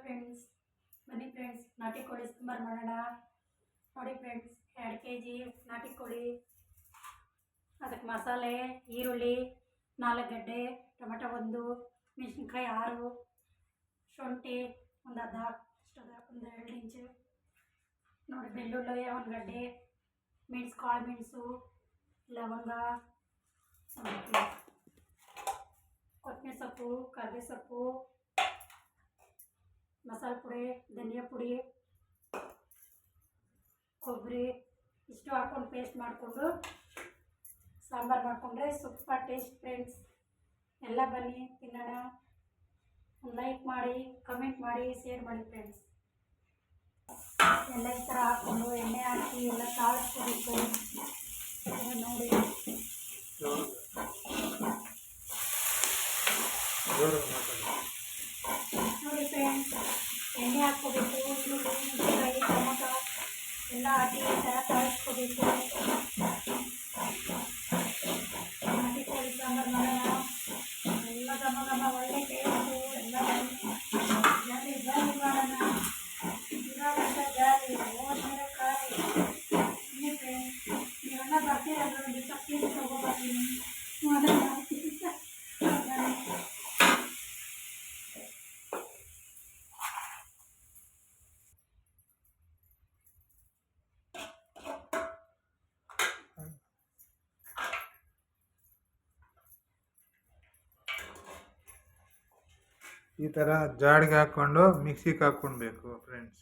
Friends, ಬನ್ನಿ friends, ನಾಟಿ ಕೋಳಿ ಸಾಂಬಾರು ಮಾಡೋಣ. ನೋಡಿ ಫ್ರೆಂಡ್ಸ್, 2 kg ನಾಟಿ ಕೋಳಿ, ಅದಕ್ಕೆ ಮಸಾಲೆ, ಈರುಳ್ಳಿ 4 ಗಡ್ಡೆ, ಟೊಮೆಟೊ 1, ಮೆಣಸಿನ್ಕಾಯಿ 6, ಶುಂಠಿ ಒಂದು ಅರ್ಧ ಒಂದು 2 ಇಂಚು, ನೋಡಿ ಬೆಳ್ಳುಳ್ಳಿ 1 ಗಡ್ಡೆ, ಕಾಳು ಮೆಣಸು, ಲವಂಗ, ಕೊತ್ತಂಬರಿ ಸೊಪ್ಪು, ಕರಿಬೇವು ಸೊಪ್ಪು, ಮಸಾಲೆ ಪುಡಿ, ಧನಿಯಾ ಪುಡಿ, ಕೊಬ್ಬರಿ ಇಷ್ಟು ಹಾಕ್ಕೊಂಡು ಪೇಸ್ಟ್ ಮಾಡಿಕೊಂಡು ಸಾಂಬಾರು ಮಾಡಿಕೊಂಡ್ರೆ ಸೂಪರ್ ಟೇಸ್ಟ್ ಫ್ರೆಂಡ್ಸ್. ಎಲ್ಲ ಬನ್ನಿ ತಿನ್ನೋಣ. ಒಂದು ಲೈಕ್ ಮಾಡಿ, ಕಮೆಂಟ್ ಮಾಡಿ, ಶೇರ್ ಮಾಡಿ ಫ್ರೆಂಡ್ಸ್. ಎಲ್ಲ ಈ ಥರ ಹಾಕ್ಕೊಂಡು ಎಣ್ಣೆ ಹಾಕಿ ಎಲ್ಲ ಕಾಳಿಸ್ಕೋಬೇಕು. ನೋಡಿ ನೋಡಿ ಫ್ರೆಂಡ್ಸ್, ಎಣ್ಣೆ ಹಾಕ್ಕೋಬೇಕು, ಈರುಳ್ಳಿ, ಮೆಣಸಿನ್ಕಾಯಿ, ಟೊಮೊಟೊ ಎಲ್ಲ ಹಾಕಿ ಈ ಥರ ಕಾಳಿಸ್ಕೋಬೇಕು. ನಾಟಿ ಕೋಳಿ ಸಾಂಬಾರು ಮಾಡೋಣ. ಎಲ್ಲ ಘಮ ಘಮ ಒಳ್ಳೆ ಟೇಸ್ಟು. ಎಲ್ಲ ಜಾಲಿ ಜಾಲಿ ಮಾಡೋಣ. ಇರೋವಂಥ ಜಾಲಿ ಹೋದ್ರೆ ಖಾಲಿ. ಬನ್ನಿ ಫ್ರೆಂಡ್ಸ್, ನೀವೆಲ್ಲ ಬರ್ತೀರಲ್ಲ, ಒಂದು 20 kg ತೊಗೊಬರ್ತೀನಿ. ಅದನ್ನು ಈ ಥರ ಜಾಡಿಗೆ ಹಾಕ್ಕೊಂಡು ಮಿಕ್ಸಿಗೆ ಹಾಕ್ಕೊಳ್ಬೇಕು ಫ್ರೆಂಡ್ಸ್.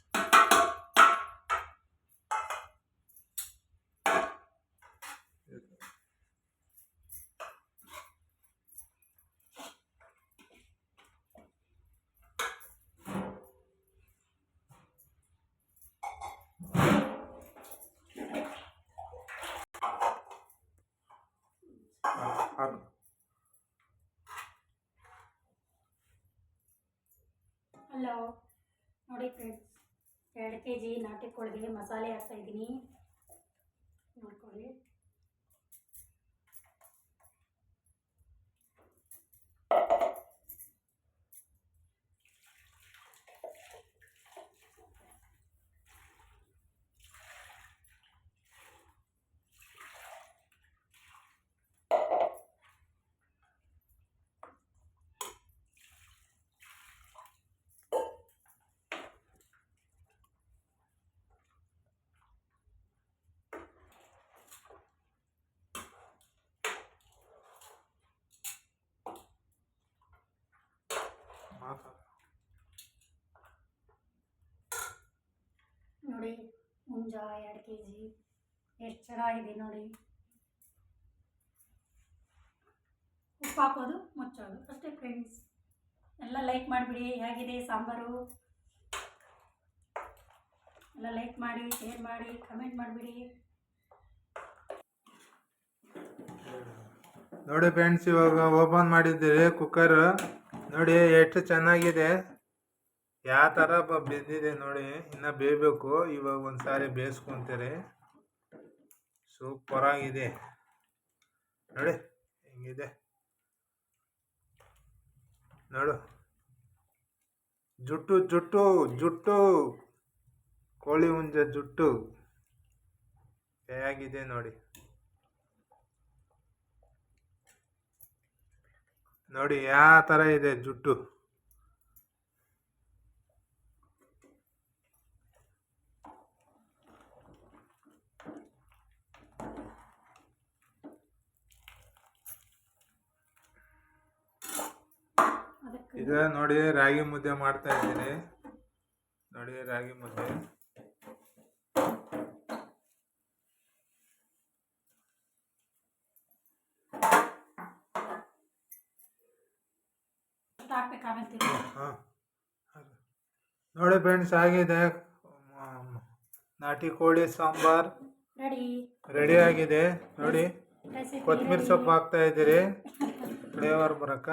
ಹಲೋ, ನೋಡಿ ಫ್ರೆಂಡ್ಸ್, 2 kg ನಾಟಿ ಕೋಳಿಗೆ ಮಸಾಲೆ ಹಾಕ್ತಾಯಿದ್ದೀನಿ, ನೋಡ್ಕೊಳ್ಳಿ. ನೋಡಿ ಹುಂಜ 2 kg ಎಷ್ಟು ಚೆನ್ನಾಗಿದೆ ನೋಡಿ. ಉಪ್ಪು ಹಾಕೋದು, ಮುಚ್ಚೋದು ಅಷ್ಟೇ ಫ್ರೆಂಡ್ಸ್. ಎಲ್ಲ ಲೈಕ್ ಮಾಡಿಬಿಡಿ. ಹೇಗಿದೆ ಸಾಂಬಾರು? ಎಲ್ಲ ಲೈಕ್ ಮಾಡಿ, ಶೇರ್ ಮಾಡಿ, ಕಮೆಂಟ್ ಮಾಡಿಬಿಡಿ. ನೋಡಿ ಫ್ರೆಂಡ್ಸ್, ಇವಾಗ ಓಪನ್ ಮಾಡಿದ್ದೀರಿ ಕುಕ್ಕರ್. ನೋಡಿ ಎಷ್ಟು ಚೆನ್ನಾಗಿದೆ, ಯಾವ ಥರ ಬೆಂದಿದೆ ನೋಡಿ. ಇನ್ನು ಬೇಯಬೇಕು. ಇವಾಗ ಒಂದು ಸಾರಿ ಬೇಯಿಸ್ಕೊತೀರಿ. ಸೂಪರಾಗಿದೆ ನೋಡಿ, ಹೆಂಗಿದೆ ನೋಡು. ಜುಟ್ಟು ಜುಟ್ಟು ಜುಟ್ಟು ಕೋಳಿ ಹುಂಜ ಜುಟ್ಟು ಹೇಗಿದೆ ನೋಡಿ. ನೋಡಿ ಯಾವ ಥರ ಇದೆ ಜುಟ್ಟು. ಇದು ನೋಡಿ, ರಾಗಿ ಮುದ್ದೆ ಮಾಡ್ತಾ ಇದ್ದೀನಿ. ನೋಡಿ ರಾಗಿ ಮುದ್ದೆ. ನೋಡಿ ಫ್ರೆಂಡ್ಸ್, ಆಗಿದೆ ನಾಟಿ ಕೋಳಿ ಸಾಂಬಾರ್ ರೆಡಿ ಆಗಿದೆ. ನೋಡಿ, ಕೊತ್ತಂಬರಿ ಸೊಪ್ಪು ಹಾಕ್ತಾ ಇದ್ದೀರಿ ಫ್ಲೇವರ್ ಬರಕ.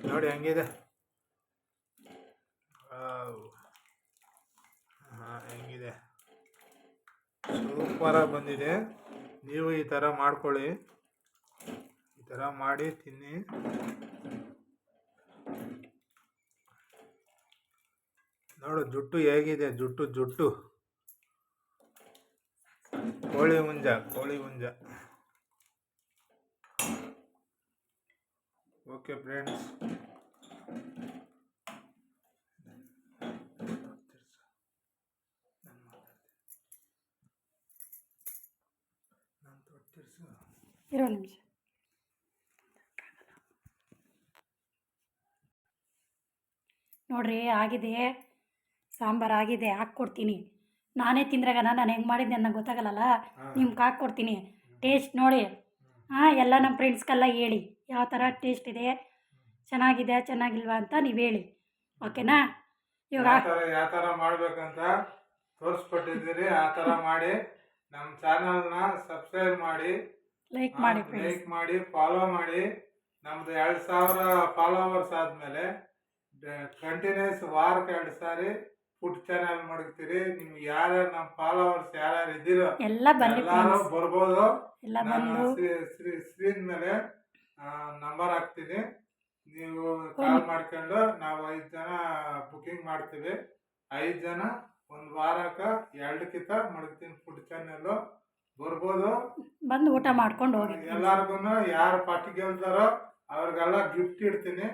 ನೋಡಿ ಹೆಂಗಿದೆ, ಹೆಂಗಿದೆ, ಸೂಪರಾಗಿ ಬಂದಿದೆ. ನೀವು ಈ ಥರ ಮಾಡ್ಕೊಳ್ಳಿ, ಈ ಥರ ಮಾಡಿ ತಿನ್ನಿ. ನೋಡು ಜುಟ್ಟು ಹೇಗಿದೆ, ಜುಟ್ಟು ಜುಟ್ಟು ಕೋಳಿ ಹುಂಜ, ಕೋಳಿ ಹುಂಜ. ಓಕೆ ಫ್ರೆಂಡ್ಸ್, ಇರೋ ನಿಮಿಷ. ನೋಡ್ರಿ ಆಗಿದೆ, ಸಾಂಬಾರು ಆಗಿದೆ, ಹಾಕ್ಕೊಡ್ತೀನಿ. ನಾನೇ ತಿಂದ್ರಾಗ ನಾನು ಹೆಂಗೆ ಮಾಡಿದ್ದೆ ಅನ್ನೋ ಗೊತ್ತಾಗಲ್ಲಲ್ಲ, ನಿಮ್ಗೆ ಹಾಕ್ಕೊಡ್ತೀನಿ. ಟೇಸ್ಟ್ ನೋಡಿ. ಎಲ್ಲ ನಮ್ಮ ಫ್ರೆಂಡ್ಸ್ಗೆಲ್ಲ ಹೇಳಿ ಯಾವ ಥರ ಟೇಸ್ಟ್ ಇದೆ, ಚೆನ್ನಾಗಿದೆ ಚೆನ್ನಾಗಿಲ್ವಾ ಅಂತ ನೀವು ಹೇಳಿ. ಓಕೆನಾ? ಇವಾಗ ಯಾವ ಥರ ಮಾಡ್ಬೇಕಂತ ತೋರಿಸ್ಕೊಟ್ಟಿದ್ದೀರಿ. ಆ ಥರ ಮಾಡಿ ನಮ್ಮ ಚಾನಲ್ನ ಸಬ್ಸ್ಕ್ರೈಬ್ ಮಾಡಿ, ಲೈಕ್ ಮಾಡಿ, ಫಾಲೋ ಮಾಡಿ. ನಮ್ದು 2000 ಫಾಲೋವರ್ಸ್ ಆದಮೇಲೆ ಕಂಟಿನ್ಯೂಸ್ ವಾರಕ್ಕೆ 2 ಸಾರಿ ಫುಡ್ ಚಾನಲ್ ಮಾಡ್ತೀರಿ. ನಿಮ್ಗೆ ಯಾರ್ಯಾರು ನಮ್ಮ ಫಾಲೋವರ್ಸ್ ಯಾರ್ಯಾರು ಇದ್ದೀರೋ ಎಲ್ಲರೂ ಬರ್ಬೋದು. ನಾನು ಸ್ಕ್ರೀನ್ ಮೇಲೆ ನಂಬರ್ ಹಾಕ್ತೀನಿ, ನೀವು ಕಾಲ್ ಮಾಡ್ಕೊಂಡು ನಾವು 5 ಜನ ಬುಕಿಂಗ್ ಮಾಡ್ತೀವಿ. 5 ಜನ ಒಂದು ವಾರಕ್ಕೆ 2 ಕಿತ ಮಾಡ್ತೀನಿ ಫುಡ್ ಚಾನಲ್. ಬರ್ಬೋದು, ಬಂದು ಊಟ ಮಾಡ್ಕೊಂಡು ಹೋಗಿ. ಎಲ್ಲಾರ್ಗು ಯಾರು ಫಸ್ಟ್ ಗೆಲ್ತಾರೋ ಅವ್ರಿಗೆಲ್ಲ ಗಿಫ್ಟ್ ಇಡ್ತೀನಿ.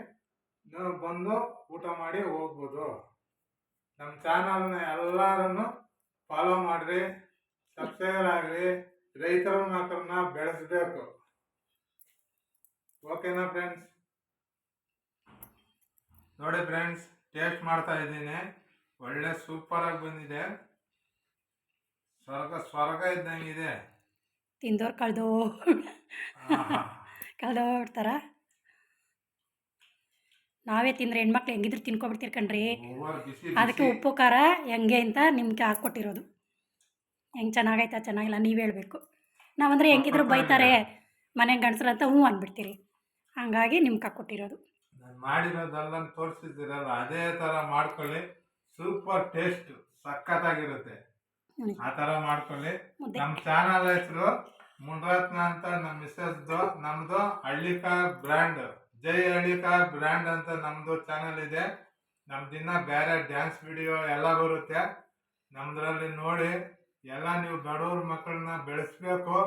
ನೀವು ಬಂದು ಊಟ ಮಾಡಿ ಹೋಗ್ಬೋದು. ನಮ್ಮ ಚಾನಲ್ನ ಎಲ್ಲರೂ ಫಾಲೋ ಮಾಡಿರಿ, ಸಬ್ಸ್ಕ್ರೈಬರ್ ಆಗ್ರಿ. ರೈತರ ಮಕ್ಕಳನ್ನ ಬೆಳೆಸಬೇಕು. ಓಕೆನಾ ಫ್ರೆಂಡ್ಸ್? ನೋಡಿ ಫ್ರೆಂಡ್ಸ್, ಟೇಸ್ಟ್ ಮಾಡ್ತಾ ಇದ್ದೀನಿ. ಒಳ್ಳೆ ಸೂಪರಾಗಿ ಬಂದಿದೆ. ಸ್ವರ್ಗ ಇದ್ದಂಗಿದೆ. ತಿಂದೋರು ಕಳ್ದೋಗ್ಬಿಡ್ತಾರ. ನಾವೇ ತಿಂದರೆ ಹೆಣ್ಮಕ್ಳು ಹೆಂಗಿದ್ರು ತಿನ್ಕೊಬಿಡ್ತೀರಿ ಕಣ್ರಿ. ಅದಕ್ಕೆ ಉಪ್ಪು ಖಾರ ಹೆಂಗೆ ಅಂತ ನಿಮ್ಗೆ ಹಾಕ್ಕೊಟ್ಟಿರೋದು. ಹೆಂಗೆ ಚೆನ್ನಾಗೈತಾ ಚೆನ್ನಾಗಿಲ್ಲ ನೀವು ಹೇಳಬೇಕು. ನಾವಂದರೆ ಹೆಂಗಿದ್ರು ಬೈತಾರೆ ಮನೆಗೆ ಗಂಡಸ್ರು ಅಂತ ಹ್ಞೂ ಅಂದ್ಬಿಡ್ತೀರಿ. ಹಂಗಾಗಿ ನಿಮ್ಗೆ ಹಾಕ್ಕೊಟ್ಟಿರೋದು. ನಾನು ಮಾಡಿರೋದೆಲ್ಲ ತೋರಿಸಿದ್ದೀರಲ್ಲ, ಅದೇ ಥರ ಮಾಡ್ಕೊಳ್ಳಿ. ಸೂಪರ್ ಟೇಸ್ಟ್, ಸಖತ್ತಾಗಿರುತ್ತೆ. ಆ ಥರ ಮಾಡ್ಕೊಳ್ಳಿ. ನಮ್ಮ ಚಾನಲ್ ಹೆಸರು ಮುನ್ರತ್ನ ಅಂತ, ನಮ್ಮ ಮಿಸ್ಸಸ್ದು. ನಮ್ಮದು ಹಳ್ಳಿಕಾರ್ ಬ್ರ್ಯಾಂಡ್, ಜೈ ಹಳ್ಳಿಕಾರ್ ಬ್ರ್ಯಾಂಡ್ ಅಂತ ನಮ್ಮದು ಚಾನಲ್ ಇದೆ. ನಮ್ದಿನ್ನ ಬೇರೆ ಡ್ಯಾನ್ಸ್ ವಿಡಿಯೋ ಎಲ್ಲ ಬರುತ್ತೆ. ನಮ್ದ್ರಲ್ಲಿ ನೋಡಿ ಎಲ್ಲ ನೀವು ಬಡವ್ರ ಮಕ್ಕಳನ್ನ ಬೆಳೆಸ್ಬೇಕು.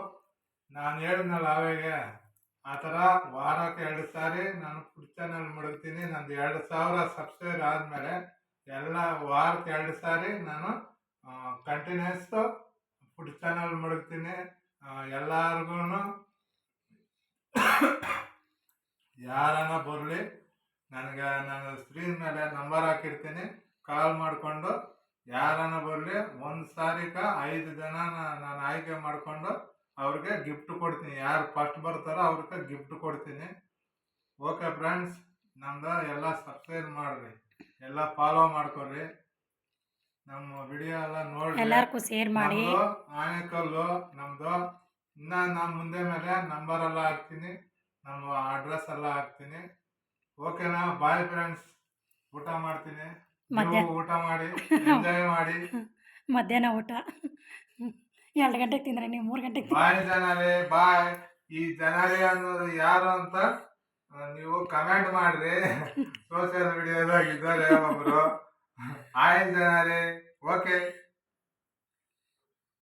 ನಾನು ಹೇಳಿದ್ನಲ್ಲ ಅವಾಗೆ, ಆ ಥರ ವಾರಕ್ಕೆ 2 ಸಾರಿ ನಾನು ಫುಡ್ ಚಾನಲ್ ಮಡಗ್ತೀನಿ. ನಂದು 2000 ಸಬ್ಸ್ಕ್ರೈಬರ್ ಆದಮೇಲೆ ಎಲ್ಲ ವಾರಕ್ಕೆ 2 ಸಾರಿ ನಾನು ಕಂಟಿನ್ಯೂಸ್ ಫುಡ್ ಚಾನಲ್ ಮಡಗ್ತೀನಿ. ಎಲ್ಲರಿಗೂ ಯಾರನ್ನ ಬರಲಿ, ನನಗೆ ನಾನು ಸ್ಕ್ರೀನ್ ಮೇಲೆ ನಂಬರ್ ಹಾಕಿರ್ತೀನಿ. ಕಾಲ್ ಮಾಡಿಕೊಂಡು ಯಾರನ್ನ ಬರಲಿ, 1 ಸಾರಿಕ 5 ಜನ ನಾನು ಆಯ್ಕೆ ಮಾಡಿಕೊಂಡು ಅವ್ರಿಗೆ ಗಿಫ್ಟ್ ಕೊಡ್ತೀನಿ. ಯಾರು ಫಸ್ಟ್ ಬರ್ತಾರೋ ಅವ್ರಿಗೆ ಗಿಫ್ಟ್ ಕೊಡ್ತೀನಿ. ಓಕೆ ಫ್ರೆಂಡ್ಸ್, ನಮ್ದು ಎಲ್ಲ ಸಬ್ಸ್ಕ್ರೈಬ್ ಮಾಡಿರಿ, ಎಲ್ಲ ಫಾಲೋ ಮಾಡ್ಕೊಳ್ರಿ. ನಮ್ಮ ವಿಡಿಯೋ ಎಲ್ಲ ನೋಡಿ ಎಲ್ಲರಿಗೂ ಶೇರ್ ಮಾಡಿ. ಆನೇಕಲ್ಲು ನಮ್ಮದು. ಇನ್ನು ನಾನು ಮುಂದೆ ಮೇಲೆ ನಂಬರ್ ಎಲ್ಲ ಹಾಕ್ತೀನಿ, ನಮ್ಮ ಅಡ್ರೆಸ್ ಎಲ್ಲ ಹಾಕ್ತೀನಿ. ಓಕೆನಾ? ಬಾಯ್ ಫ್ರೆಂಡ್ಸ್, ಊಟ ಮಾಡ್ತೀನಿ. ಊಟ ಮಾಡಿ ಎಂಜಾಯ್ ಮಾಡಿ. ಮಧ್ಯಾಹ್ನ ಊಟ 2 ಗಂಟೆಗೆ ತಿಂದ್ರೆ ನೀವು 3 ಗಂಟೆಗೆ. ಬಾಯ್ ಜನರೇ, ಬಾಯ್. ಈ ಜನರೇ ಅನ್ನೋದು ಯಾರು ಅಂತ ನೀವು ಕಮೆಂಟ್ ಮಾಡ್ರಿ. ಸೋಷಿಯಲ್ ಮೀಡಿಯಾದಾಗ ಇದ್ದಾರೆ ಒಬ್ರು. ಆಯ್ ಜನರೇ. ಓಕೆ.